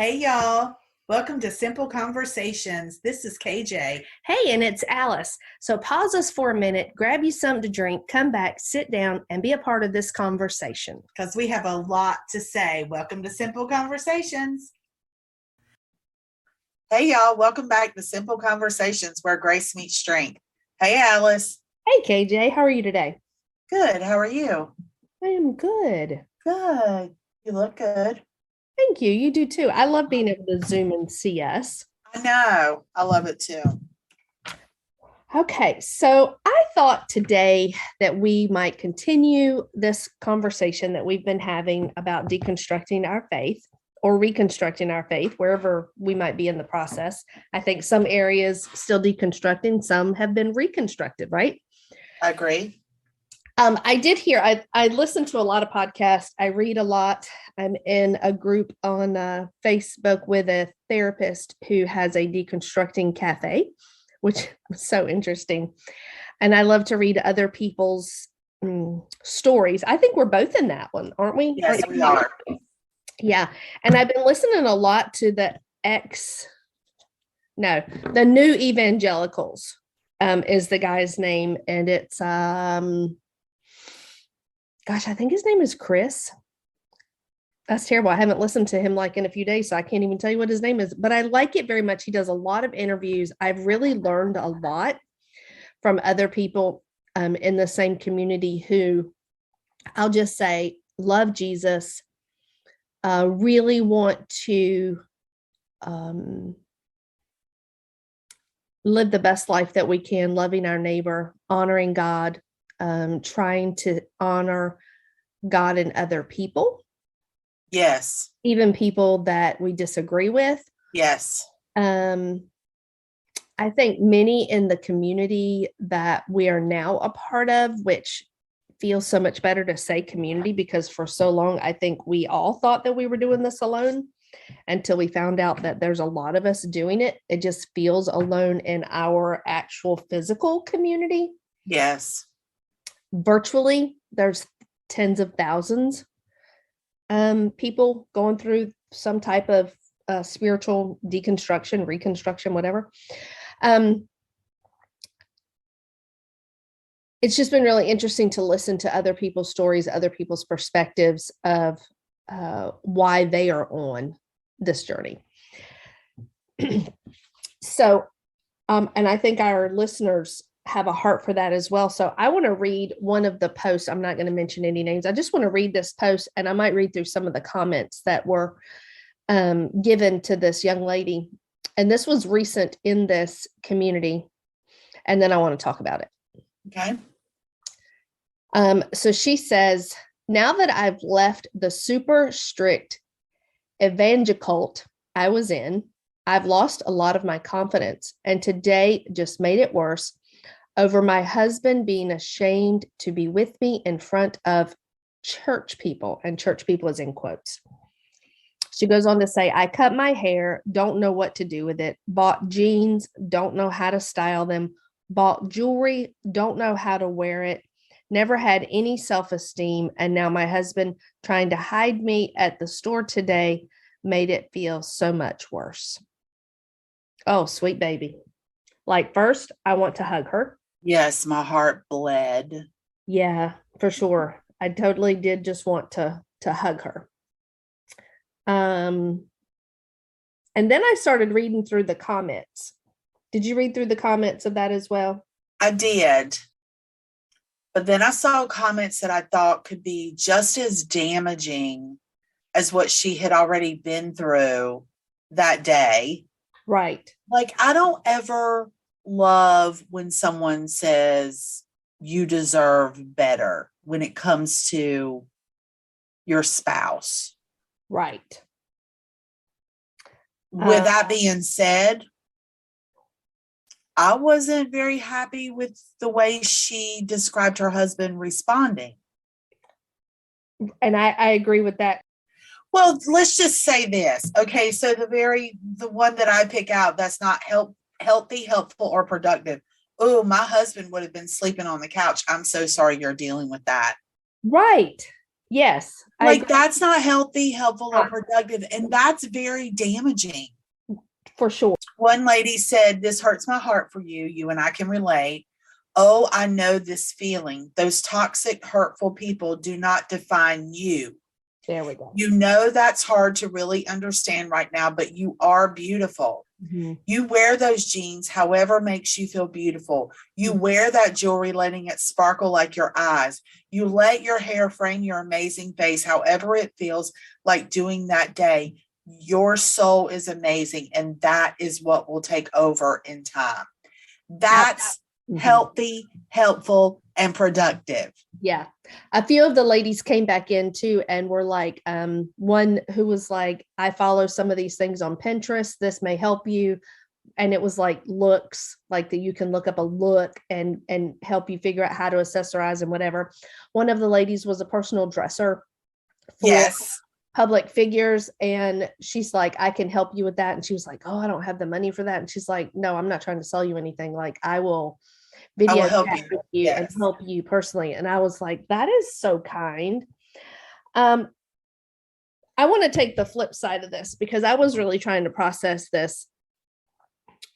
Hey, y'all. Welcome to Simple Conversations. This is KJ. Hey, and it's Alice. So pause us for a minute, grab you something to drink, come back, sit down, and be a part of this conversation. Because we have a lot to say. Welcome to Simple Conversations. Hey, y'all. Welcome back to Simple Conversations, where grace meets strength. Hey, Alice. Hey, KJ, how are you today? Good. How are you? I am good. Good. You look good. Thank you. You do too. I love being able to Zoom and see us. I know. I love it too. Okay, so I thought today that we might continue this conversation that we've been having about deconstructing our faith or reconstructing our faith, wherever we might be in the process. I think some areas still deconstructing, some have been reconstructed, right? I agree. I did hear, I listen to a lot of podcasts. I read a lot. I'm in a group on Facebook with a therapist who has a deconstructing cafe, which was so interesting. And I love to read other people's stories. I think we're both in that one, aren't we? Yes, we are. Yeah. And I've been listening a lot to the new Evangelicals is the guy's name. And it's, I think his name is Chris. That's terrible. I haven't listened to him like in a few days, so I can't even tell you what his name is, but I like it very much. He does a lot of interviews. I've really learned a lot from other people in the same community who, I'll just say, love Jesus, really want to live the best life that we can, loving our neighbor, honoring God, trying to honor God and other people. Yes. Even people that we disagree with. Yes. I think many in the community that we are now a part of, which feels so much better to say community, because for so long, I think we all thought that we were doing this alone until we found out that there's a lot of us doing it. It just feels alone in our actual physical community. Yes. Virtually, there's tens of thousands people going through some type of spiritual deconstruction, reconstruction, whatever. It's just been really interesting to listen to other people's stories, other people's perspectives of why they are on this journey. So, and I think our listeners have a heart for that as well. So I want to read one of the posts. I'm not going to mention any names. I just want to read this post, and I might read through some of the comments that were given to this young lady. And this was recent in this community. And then I want to talk about it. Okay. So she says, now that I've left the super strict Evangelicals I was in, I've lost a lot of my confidence. And today just made it worse over my husband being ashamed to be with me in front of church people. And church people is in quotes. She goes on to say, I cut my hair, don't know what to do with it, bought jeans, don't know how to style them, bought jewelry, don't know how to wear it, never had any self-esteem. And now my husband trying to hide me at the store today made it feel so much worse. Oh, sweet baby. Like, first, I want to hug her. Yes, my heart bled. Yeah, for sure. I totally did just want to hug her. And then I started reading through the comments. Did you read through the comments of that as well? I did. But then I saw comments that I thought could be just as damaging as what she had already been through that day. Right. Like, I don't ever love when someone says you deserve better when it comes to your spouse. Right. With that being said, I wasn't very happy with the way she described her husband responding. And I agree with that. Well, let's just say this. Okay, so the one that I pick out that's not healthy, helpful, or productive. Oh, my husband would have been sleeping on the couch. I'm so sorry you're dealing with that. Right. Yes. Like, that's not healthy, helpful, or Uh, productive. And that's very damaging. For sure. One lady said, "This hurts my heart for you. You and I can relate. Oh, I know this feeling. Those toxic, hurtful people do not define you. There we go. You know that's hard to really understand right now, but you are beautiful. Mm-hmm. You wear those jeans, however makes you feel beautiful. You wear that jewelry, letting it sparkle like your eyes. You let your hair frame your amazing face, however it feels like doing that day. Your soul is amazing, and that is what will take over in time." That's healthy, helpful, and productive. Yeah. A few of the ladies came back in too and were like, one who was like, I follow some of these things on Pinterest. This may help you. And it was like looks, like that you can look up a look and help you figure out how to accessorize and whatever. One of the ladies was a personal dresser for Yes. public figures. And she's like, I can help you with that. And she was like, oh, I don't have the money for that. And she's like, no, I'm not trying to sell you anything. Like, I will video help chat you. with you Yes. and help you personally. And I was like, that is so kind. I want to take the flip side of this because I was really trying to process this.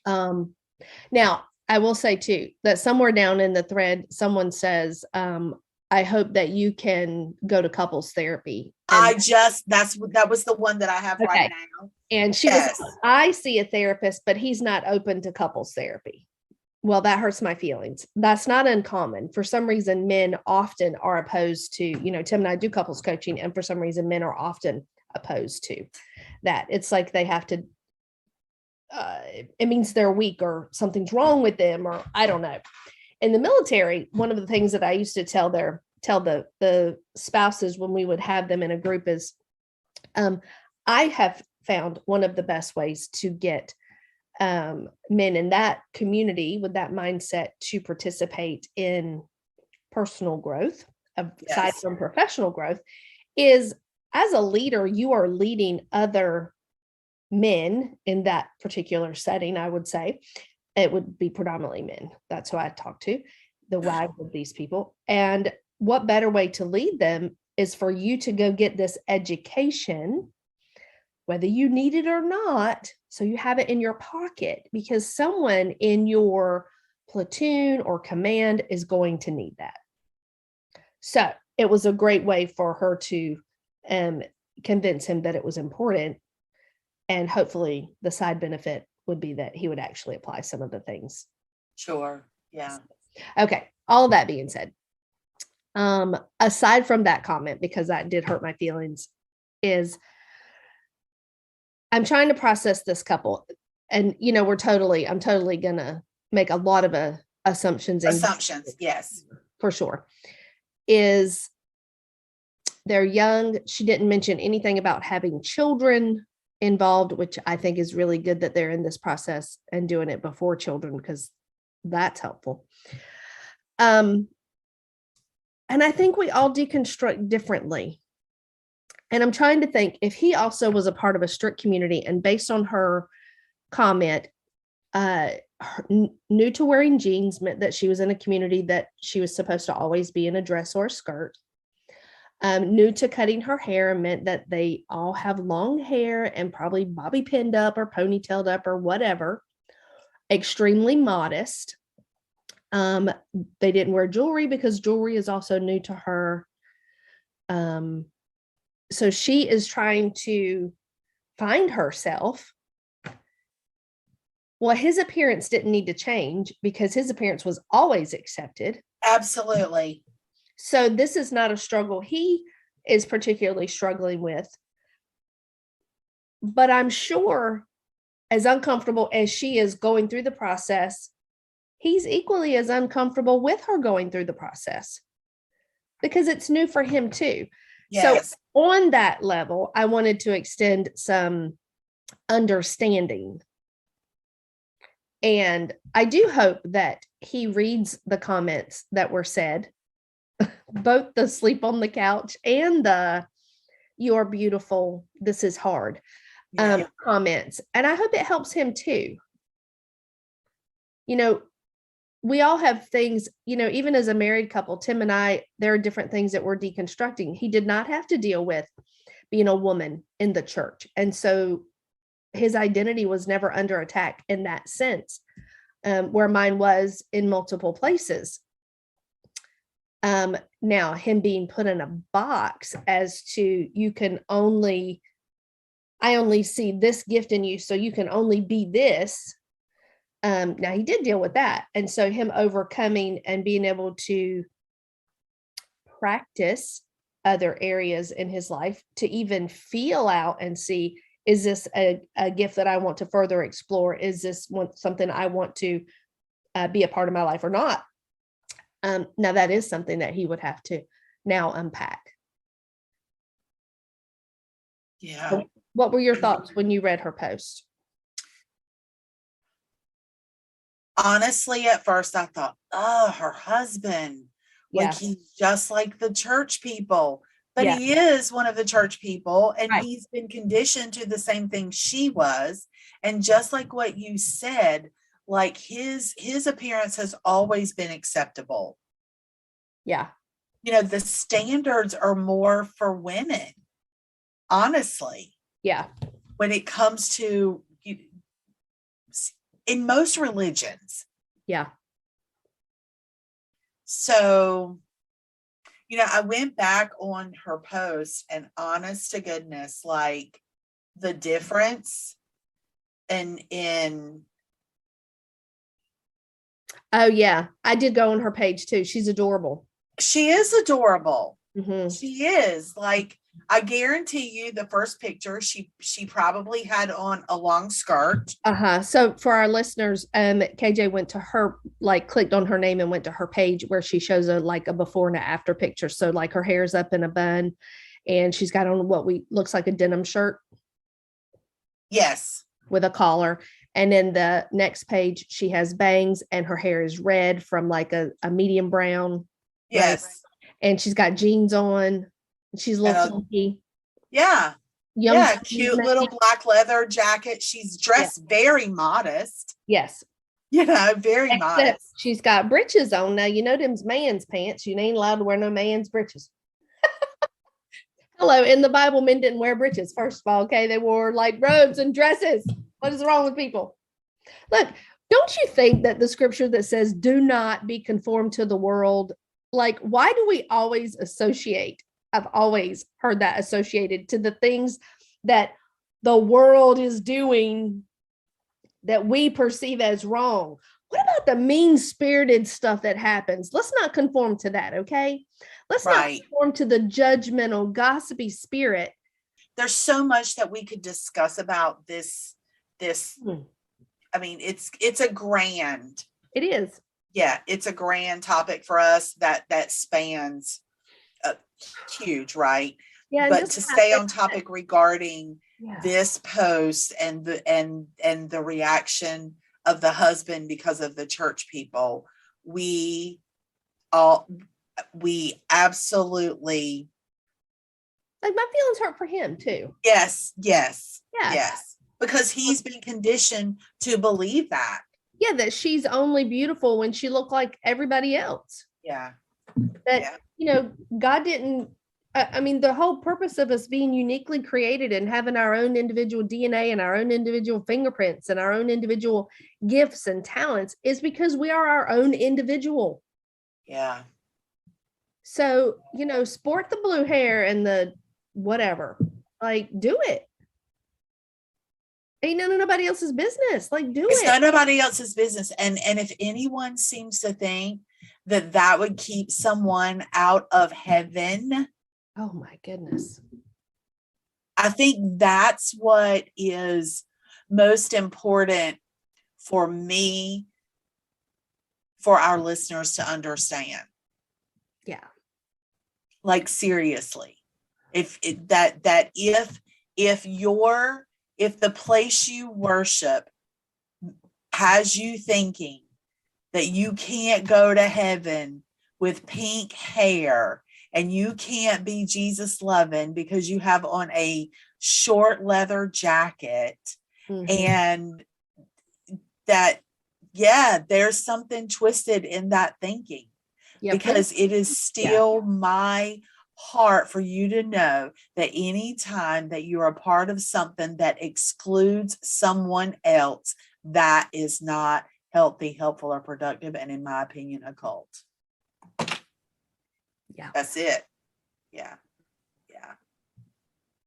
Now, I will say too that somewhere down in the thread, someone says, I hope that you can go to couples therapy. And that was the one that I have right now. And she was, I see a therapist, but he's not open to couples therapy. Well, that hurts my feelings. That's not uncommon. For some reason, men often are opposed to, Tim and I do couples coaching, and for some reason, men are often opposed to that. It's like they have to, it means they're weak or something's wrong with them, or I don't know. In the military, one of the things that I used to tell the spouses when we would have them in a group is, I have found one of the best ways to get men in that community with that mindset to participate in personal growth, aside from professional growth, is as a leader, you are leading other men in that particular setting. I would say it would be predominantly men. That's who I talk to, the wives of these people. And what better way to lead them is for you to go get this education, whether you need it or not, so you have it in your pocket, because someone in your platoon or command is going to need that. So it was a great way for her to convince him that it was important. And hopefully the side benefit would be that he would actually apply some of the things. Sure. Yeah. Okay. All that being said, aside from that comment, because that did hurt my feelings, is I'm trying to process this couple. And, I'm totally going to make a lot of assumptions. Yes. For sure. Is they're young. She didn't mention anything about having children involved, which I think is really good that they're in this process and doing it before children, because that's helpful. And I think we all deconstruct differently. And I'm trying to think if he also was a part of a strict community, and based on her comment, new to wearing jeans meant that she was in a community that she was supposed to always be in a dress or a skirt. New to cutting her hair meant that they all have long hair and probably bobby pinned up or ponytailed up or whatever. Extremely modest. They didn't wear jewelry because jewelry is also new to her. So she is trying to find herself. Well, his appearance didn't need to change because his appearance was always accepted. Absolutely. So this is not a struggle he is particularly struggling with. But I'm sure, as uncomfortable as she is going through the process, he's equally as uncomfortable with her going through the process because it's new for him too. Yes. So on that level, I wanted to extend some understanding. And I do hope that he reads the comments that were said, both the sleep on the couch and the you're beautiful, this is hard comments. And I hope it helps him too. we all have things, even as a married couple, Tim and I, there are different things that we're deconstructing. He did not have to deal with being a woman in the church. And so his identity was never under attack in that sense, where mine was in multiple places. Now, him being put in a box as to I only see this gift in you, so you can only be this. Now, he did deal with that. And so him overcoming and being able to practice other areas in his life to even feel out and see, is this a gift that I want to further explore? Is this something I want to be a part of my life or not? Now, that is something that he would have to now unpack. Yeah. So what were your thoughts when you read her post? Honestly, at first I thought, oh, her husband, like Yeah. he's just like the church people, but Yeah. he is one of the church people, and Right. he's been conditioned to the same thing she was. And just like what you said, like his appearance has always been acceptable. Yeah. The standards are more for women, honestly. Yeah. When it comes to, in most religions. Yeah. So, I went back on her post, and honest to goodness, like the difference in Oh, yeah. I did go on her page too. She's adorable. she is adorable. Mm-hmm. She is, like, I guarantee you the first picture she probably had on a long skirt. So for our listeners, KJ went to her, like clicked on her name and went to her page where she shows a before and after picture. So like her hair's up in a bun and she's got on what looks like a denim shirt. Yes. With a collar. And then the next page, she has bangs and her hair is red from like a medium brown. Yes. Right? And she's got jeans on. She's a little funky. Yeah. Young, cute little black leather jacket. She's dressed very modest. Yes. Very modest. She's got breeches on. Now, them's man's pants. You ain't allowed to wear no man's breeches. Hello, in the Bible, men didn't wear breeches, first of all, okay? They wore like robes and dresses. What is wrong with people? Look, don't you think that the scripture that says, do not be conformed to the world, like, why do we always associate? I've always heard that associated to the things that the world is doing that we perceive as wrong. What about the mean-spirited stuff that happens? Let's not conform to that, okay? Let's not conform to the judgmental, gossipy spirit. There's so much that we could discuss about this. I mean, it's a grand. It is. Yeah, it's a grand topic for us that spans huge, right? Yeah, but to stay on topic regarding this post and the reaction of the husband because of the church people, we absolutely, like, my feelings hurt for him too. Yes, because he's been conditioned to believe that. Yeah, that she's only beautiful when she looked like everybody else. Yeah. That, God didn't, I mean, the whole purpose of us being uniquely created and having our own individual DNA and our own individual fingerprints and our own individual gifts and talents is because we are our own individual. Yeah. So, sport the blue hair and the whatever, like, do it. Ain't none of nobody else's business. Like, do it. It's not nobody else's business. And if anyone seems to think that would keep someone out of heaven, oh my goodness, I think that's what is most important for me, for our listeners to understand. Yeah. Like, seriously, if the place you worship has you thinking that you can't go to heaven with pink hair and you can't be Jesus loving because you have on a short leather jacket, and that yeah, there's something twisted in that thinking. Yeah, because it is still my heart for you to know that anytime that you're a part of something that excludes someone else, that is not healthy, helpful, or productive, and in my opinion, a cult. Yeah. That's it. Yeah. Yeah.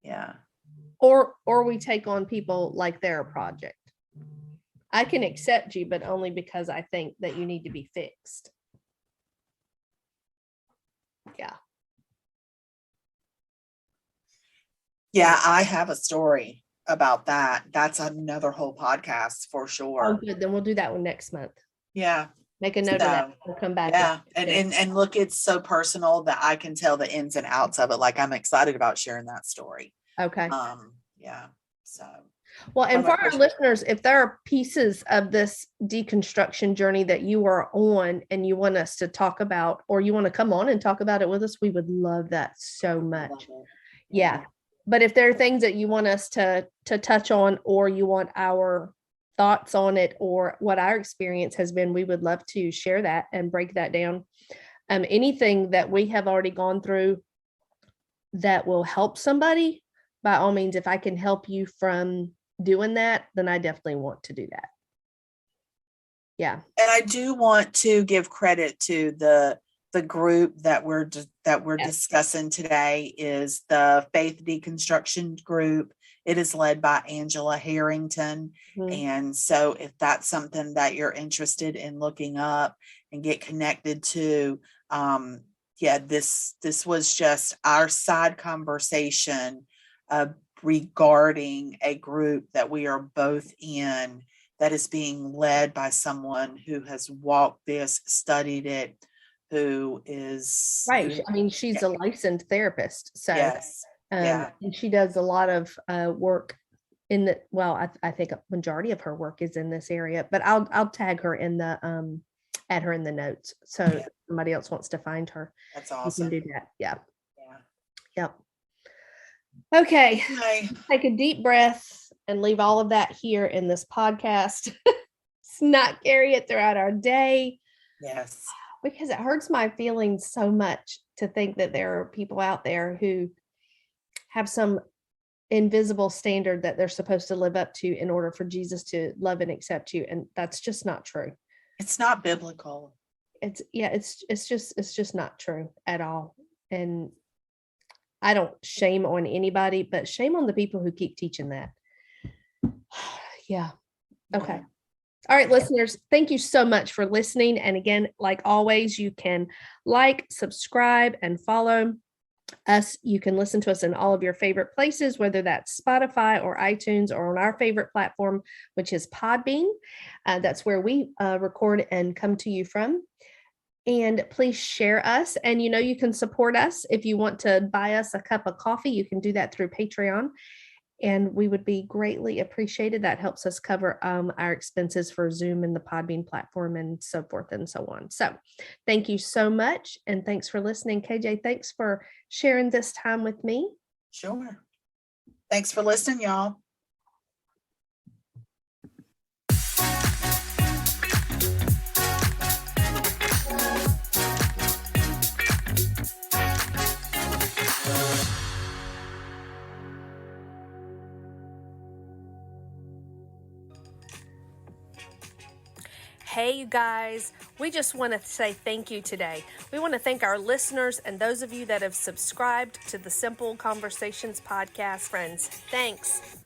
Yeah. Or we take on people like they're a project. I can accept you, but only because I think that you need to be fixed. Yeah. Yeah, I have a story about that. That's another whole podcast for Oh, sure. good. Then we'll do that one next month. Yeah. Make a note of that. We'll come back. Yeah. And look, it's so personal that I can tell the ins and outs of it. Like, I'm excited about sharing that story. Okay. Yeah. So, well, and for our listeners, if there are pieces of this deconstruction journey that you are on and you want us to talk about, or you want to come on and talk about it with us, we would love that so much. Yeah. But if there are things that you want us to touch on, or you want our thoughts on it, or what our experience has been, we would love to share that and break that down. Anything that we have already gone through that will help somebody, by all means, if I can help you from doing that, then I definitely want to do that. Yeah. And I do want to give credit to the group that we're discussing today is the Faith Deconstruction Group. It is led by Angela Harrington. Mm-hmm. And so if that's something that you're interested in looking up and get connected to, this was just our side conversation regarding a group that we are both in that is being led by someone who has walked this, studied it, who is right. I mean, she's a licensed therapist. So yes. And she does a lot of work in the, well, I think a majority of her work is in this area, but I'll tag her in the add her in the notes. So if somebody else wants to find her. That's awesome. You can do that. Yeah. Yep. Okay. Take a deep breath and leave all of that here in this podcast. Let's not carry it throughout our day. Yes. Because it hurts my feelings so much to think that there are people out there who have some invisible standard that they're supposed to live up to in order for Jesus to love and accept you. And that's just not true. It's not biblical. It's just not true at all. And I don't shame on anybody, but shame on the people who keep teaching that. Yeah. Okay. All right, listeners, thank you so much for listening. And again, like always, you can like, subscribe, and follow us. You can listen to us in all of your favorite places, whether that's Spotify or iTunes, or on our favorite platform, which is Podbean. That's where we record and come to you from. And please share us. And you can support us. If you want to buy us a cup of coffee, you can do that through Patreon. And we would be greatly appreciated. That helps us cover our expenses for Zoom and the Podbean platform and so forth and so on. So thank you so much. And thanks for listening. KJ, thanks for sharing this time with me. Sure. Thanks for listening, y'all. Hey, you guys, we just want to say thank you today. We want to thank our listeners and those of you that have subscribed to the Simple Conversations podcast. Friends, thanks.